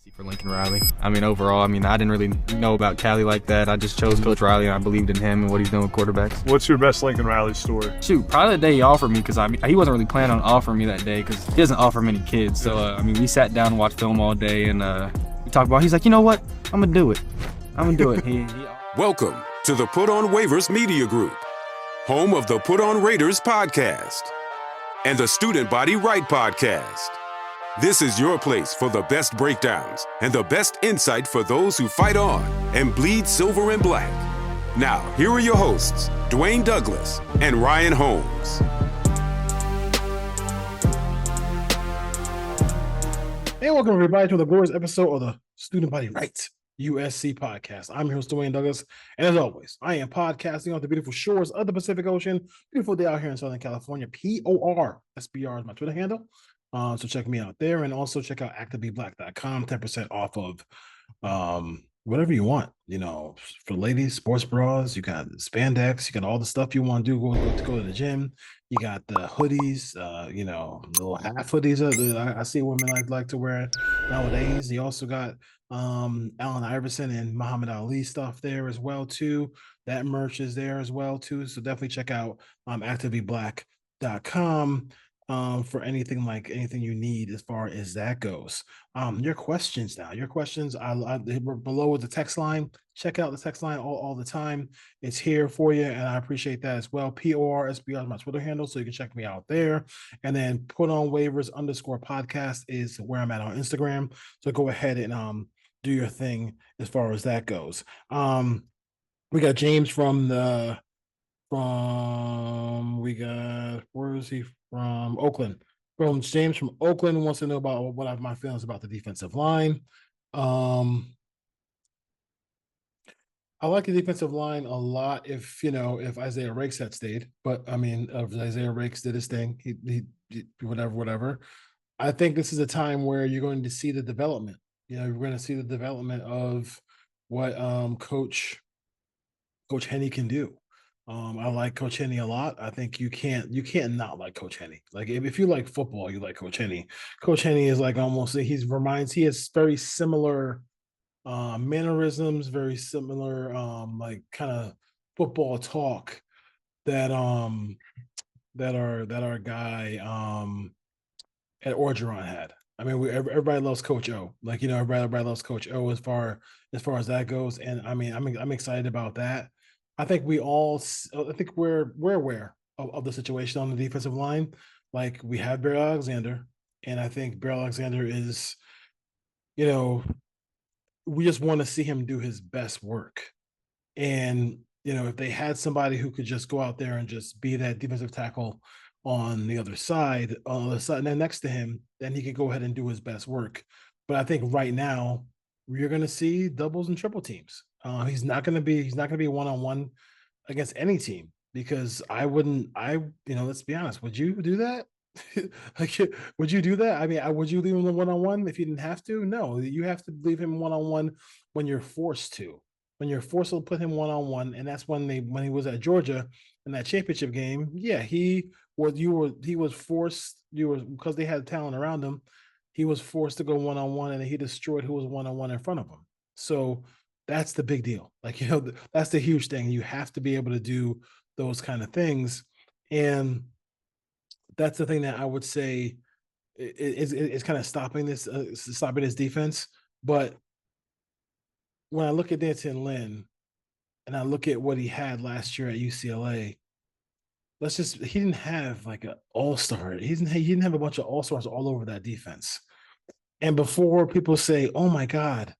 For Lincoln Riley. I mean, overall, I didn't really know about Cali like that. I just chose Coach Riley, and I believed in him and what he's doing with quarterbacks. What's your best Lincoln Riley story? Shoot, probably the day he offered me, because he wasn't really planning on offering me that day because he doesn't offer many kids. So, we sat down and watched film all day, and we talked about. He's like, you know what? I'm gonna do it. Welcome to the Put On Waivers Media Group, home of the Put On Raiders podcast and the Student Body Right podcast. This is your place for the best breakdowns and the best insight for those who fight on and bleed silver and black. Now, here are your hosts, Dwayne Douglas and Ryan Holmes. Hey, welcome everybody to the glorious episode of the Student Body Right USC podcast. I'm your host, Dwayne Douglas, and as always, I am podcasting off the beautiful shores of the Pacific Ocean. Beautiful day out here in Southern California. PORSBR is my Twitter handle. So check me out there, and also check out activeblack.com, 10% off of whatever you want. For ladies, sports bras, you got spandex, you got all the stuff you want to do, go to the gym. You got the hoodies, little half hoodies. I see women like to wear it nowadays. You also got Allen Iverson and Muhammad Ali stuff there as well too. That merch is there as well too. So definitely check out activeblack.com. For anything you need as far as that goes. Your questions we're below with the text line. Check out the text line all the time. It's here for you, and I appreciate that as well. PORSBR is my Twitter handle, so you can check me out there. And then Put On Waivers _podcast is where I'm at on Instagram. So go ahead and do your thing as far as that goes. We got James where is he from? Oakland. James from Oakland wants to know about what are my feelings about the defensive line. I like the defensive line a lot if Isaiah Rakes had stayed, but if Isaiah Rakes did his thing, he whatever. I think this is a time where you're going to see the development. You're going to see the development of what Coach Henne can do. I like Coach Henne a lot. I think you can't not like Coach Henne. Like if you like football, you like Coach Henne. Coach Henne is like he has very similar mannerisms, very similar kind of football talk that our guy at Orgeron had. Everybody loves Coach O. Everybody loves Coach O as far as that goes. And I'm excited about that. I think we're aware of the situation on the defensive line. Like, we have Bear Alexander, and I think Bear Alexander is, we just want to see him do his best work. And, if they had somebody who could just go out there and just be that defensive tackle on the other side, and then next to him, then he could go ahead and do his best work. But I think right now you're going to see doubles and triple teams. He's not going to be one-on-one against any team, because let's be honest. Would you do that? Would you do that? Would you leave him one-on-one if you didn't have to? No, you have to leave him one-on-one when you're forced to. When you're forced to put him one-on-one, and that's when he was at Georgia in that championship game. Yeah, he was forced. Because they had talent around him. He was forced to go one-on-one, and he destroyed who was one-on-one in front of him. So that's the big deal. That's the huge thing. You have to be able to do those kind of things. And that's the thing that I would say is kind of stopping this defense. But when I look at D'Anton Lynn and I look at what he had last year at UCLA, he didn't have like an all-star. He didn't have a bunch of all-stars all over that defense. And before people say, "Oh my God,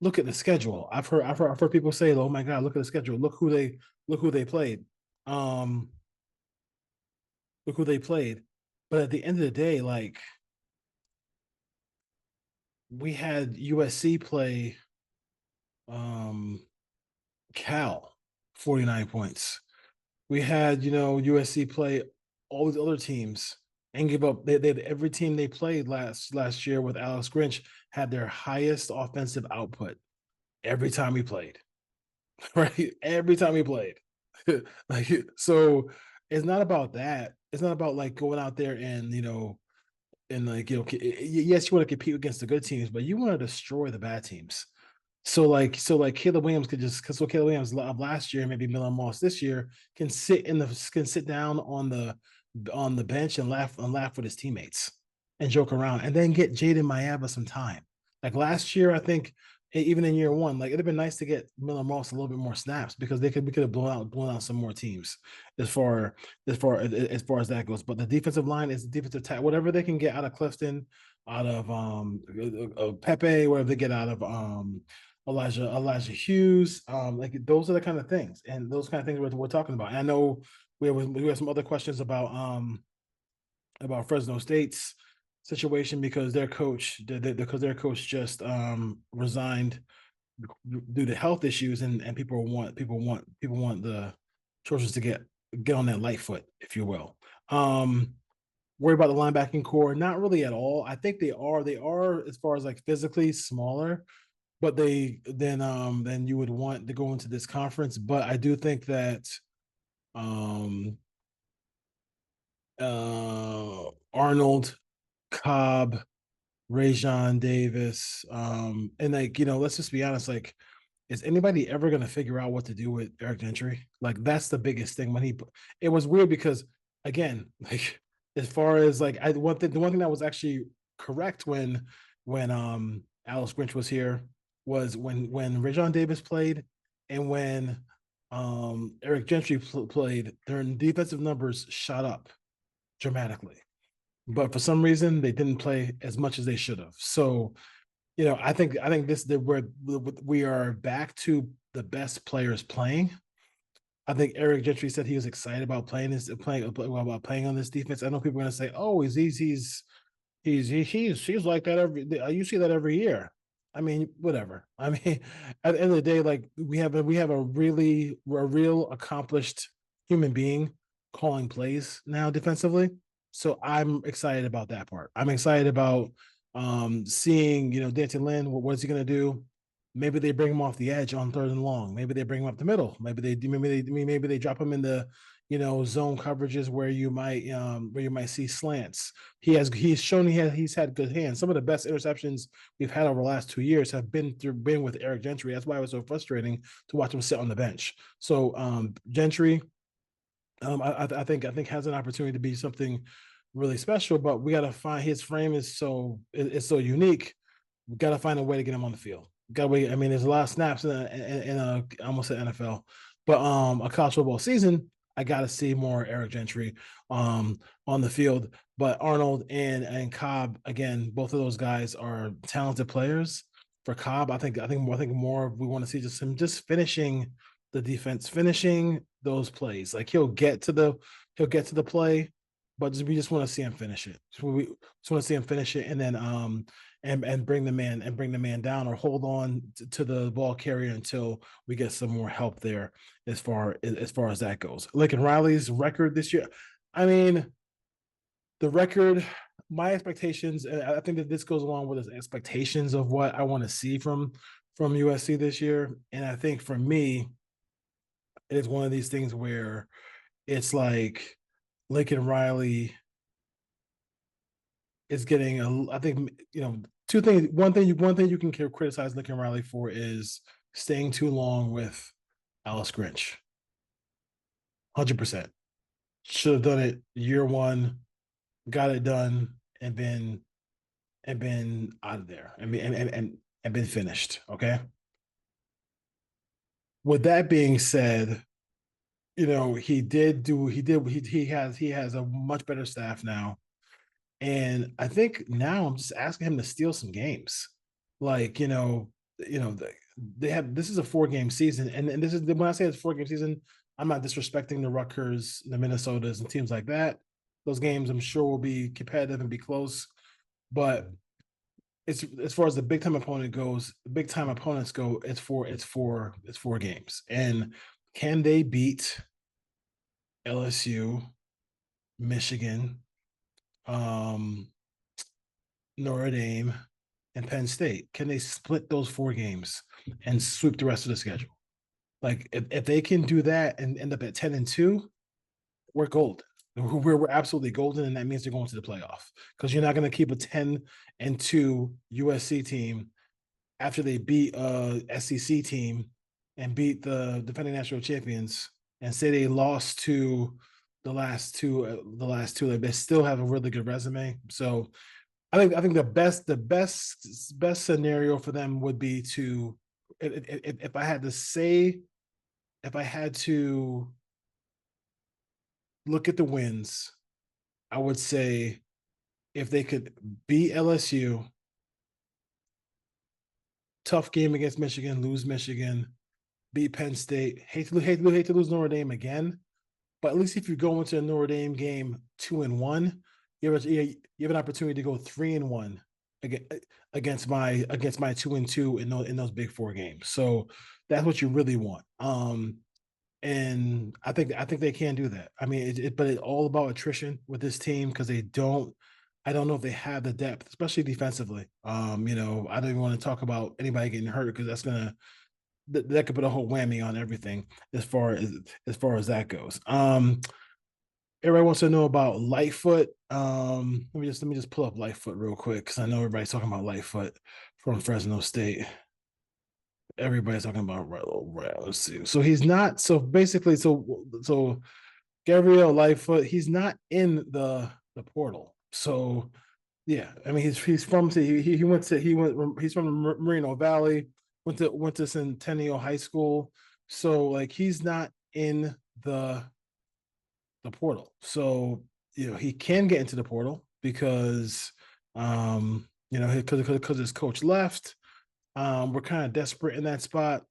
look at the schedule," I've heard people say, "Oh my God, look at the schedule. Look who they played." Look who they played. But at the end of the day, we had USC play Cal 49 points. We had USC play all these other teams and give up. They every team they played last year with Alex Grinch had their highest offensive output every time he played. Right? Every time he played. So it's not about that. It's not about going out there and And like, yes, you want to compete against the good teams, but you want to destroy the bad teams. So like Caleb Williams could just because so Caleb Williams of last year, maybe Miller Moss this year can sit down on the bench and laugh with his teammates and joke around and then get Jaden Mayaba some time. Like last year, I think even in year one, like it'd have been nice to get Miller Moss a little bit more snaps because we could have blown out some more teams as far as that goes. But the defensive line is the defensive tackle, whatever they can get out of Clifton, out of Pepe, whatever they get out of Elijah Hughes. Like those are the kind of things, and those kind of things we're talking about. And I know we have some other questions about Fresno State's situation because their coach just resigned due to health issues, and people want the Trojans to get on that light foot, if you will. Worry about the linebacking core? Not really at all. I think they are as far as like physically smaller, but then you would want to go into this conference. But I do think that Arnold, Cobb, Rajon Davis, and like let's just be honest, like is anybody ever going to figure out what to do with Eric Gentry? Like that's the biggest thing. It was weird because again, like as far as like the one thing that was actually correct when Alice Grinch was here was when Rajon Davis played and when Eric Gentry played, their defensive numbers shot up dramatically. But for some reason, they didn't play as much as they should have. So I think we are back to the best players playing. I think Eric Gentry said he was excited about playing on this defense. I know people are going to say, "Oh, he's like that you see that every year." I mean, whatever. I mean, at the end of the day, like we have a real accomplished human being calling plays now defensively. So I'm excited about that part. I'm excited about seeing, Dancy Lynn, what is he going to do? Maybe they bring him off the edge on 3rd and long. Maybe they bring him up the middle. Maybe they drop him in the, zone coverages where you might see slants. He's shown he's had good hands. Some of the best interceptions we've had over the last 2 years have been with Eric Gentry. That's why it was so frustrating to watch him sit on the bench. So Gentry, I think has an opportunity to be something really special, but we got to find his frame is so unique. We got to find a way to get him on the field. Got wait. I mean, there's a lot of snaps in a almost an NFL, but a college football season. I got to see more Eric Gentry on the field. But Arnold and Cobb, again, both of those guys are talented players. For Cobb, I think more we want to see just him just finishing the defense, finishing those plays. Like he'll get to the play, but we just want to see him finish it. We just want to see him finish it, and then and bring the man down or hold on to the ball carrier until we get some more help there as far as that goes. Lincoln Riley's record this year. I mean, the record, my expectations, and I think that this goes along with his expectations of what I want to see from USC this year. And I think for me, it is one of these things where it's like Lincoln Riley is getting I think two things. One thing you can criticize Lincoln Riley for is staying too long with Alice Grinch. 100%. Should have done it year one, got it done, and been out of there and been finished. Okay. With that being said, he has a much better staff now. And I think now I'm just asking him to steal some games. Like, they have this is a 4-game season. And this is when I say it's a 4-game season, I'm not disrespecting the Rutgers, the Minnesotas, and teams like that. Those games I'm sure will be competitive and be close. But it's as far as the big time opponents go, it's 4 games. And can they beat LSU, Michigan, Notre Dame, and Penn State? Can they split those 4 games and sweep the rest of the schedule? Like if they can do that and end up at 10-2, we're gold. we're absolutely golden, and that means they're going to the playoff because you're not going to keep a 10-2 USC team after they beat a SEC team and beat the defending national champions and say they lost to the last two. Like, they still have a really good resume. So I think the best scenario for them would be to, if I had to say, if I had to look at the wins, I would say if they could beat LSU, tough game against Michigan, lose Michigan, beat Penn State. Hate to lose Notre Dame again, but at least if you go into a Notre Dame game 2-1, you have an opportunity to go 3-1 against my 2-2 in those big four games. So that's what you really want. And I think they can do that. I mean, but it's all about attrition with this team because they don't. I don't know if they have the depth, especially defensively. I don't even want to talk about anybody getting hurt because that could put a whole whammy on everything as far as that goes. Everybody wants to know about Lightfoot. Let me just pull up Lightfoot real quick because I know everybody's talking about Lightfoot from Fresno State. Everybody's talking about right. Let's see. So he's not. So basically, so Gabriel Lightfoot, he's not in the portal. So yeah, I mean he's from he's from Moreno Valley. Went to Centennial High School. So like he's not in the portal. So he can get into the portal because because his coach left. We're kind of desperate in that spot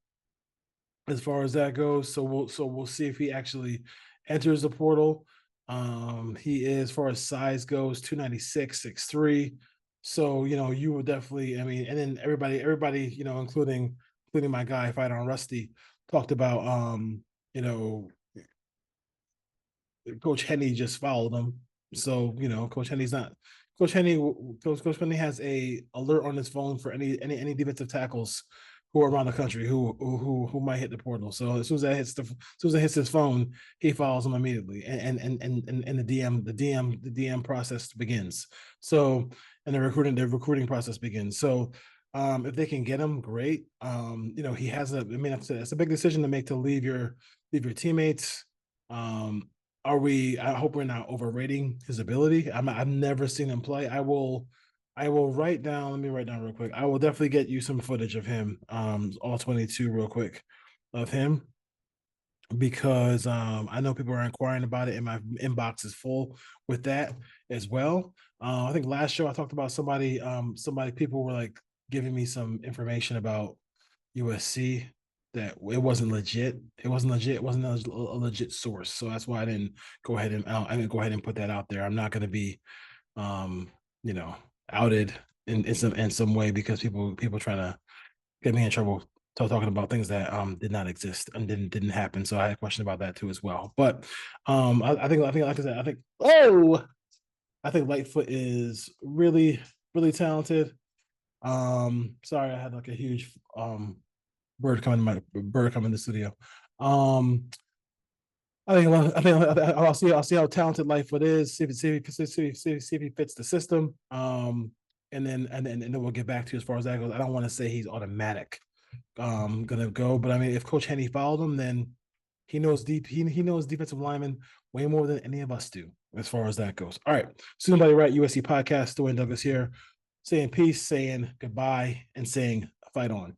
as far as that goes. So we'll see if he actually enters the portal. He is, as far as size goes, 296, 6'3". So you will definitely. I mean, and then everybody, including my guy Fight on Rusty, talked about Coach Henney just followed him. So Coach Henney's not. Coach Henney has a alert on his phone for any defensive tackles who are around the country who might hit the portal. So as soon as that hits his phone, he follows them immediately, and the DM process begins. So and the recruiting process begins. So if they can get him, great. He has it's a big decision to make to leave your teammates. I hope we're not overrating his ability. I've never seen him play. I will write down. Let me write down real quick. I will definitely get you some footage of him, all 22 real quick of him, because I know people are inquiring about it and my inbox is full with that as well. I think last show I talked about somebody people were like giving me some information about USC that it wasn't legit. It wasn't legit. It wasn't a legit source. So that's why I didn't go ahead and put that out there. I'm not going to be, outed in some way because people trying to get me in trouble talking about things that did not exist and didn't happen. So I had a question about that too as well. But I think like I said, I think Lightfoot is really really talented. Sorry, I had like a huge bird coming in the studio. I'll see how talented Lightfoot is. See if he fits the system. And then we'll get back to you as far as that goes. I don't want to say he's automatic gonna go, but I mean if Coach Henney followed him, then he knows he knows defensive linemen way more than any of us do as far as that goes. All right, Student Body Right USC podcast. Dwayne Douglas here, saying peace, saying goodbye, and saying fight on.